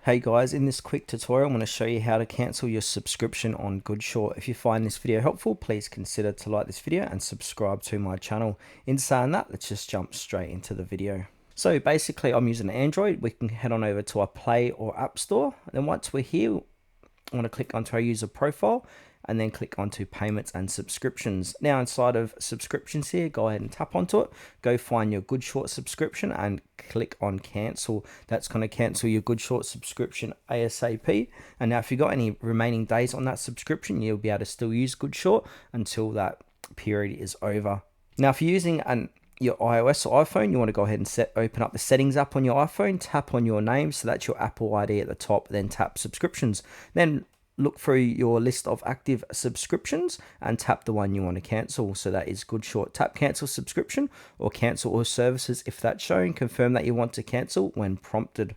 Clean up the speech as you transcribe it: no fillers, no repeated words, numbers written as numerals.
Hey guys, in this quick tutorial I'm going to show you how to cancel your subscription on Goodshort. If you find this video helpful, please consider to like this video and subscribe to my channel. In saying that, let's just jump straight into the video. So basically I'm using Android. We can head on over to our Play or App Store. And then once we're here, I want to click onto our user profile and then click onto payments and subscriptions. Now inside of subscriptions here, go ahead and tap onto it, go find your Goodshort subscription and click on cancel. That's going to cancel your Goodshort subscription ASAP. And now if you've got any remaining days on that subscription, you'll be able to still use Goodshort until that period is over. Now if you're using your iOS or iPhone, you want to go ahead and open up the settings app on your iPhone, tap on your name, so that's your Apple ID at the top, then tap subscriptions. Then look through your list of active subscriptions and tap the one you want to cancel. So that is Goodshort. Tap cancel subscription or cancel all services if that's shown. Confirm that you want to cancel when prompted.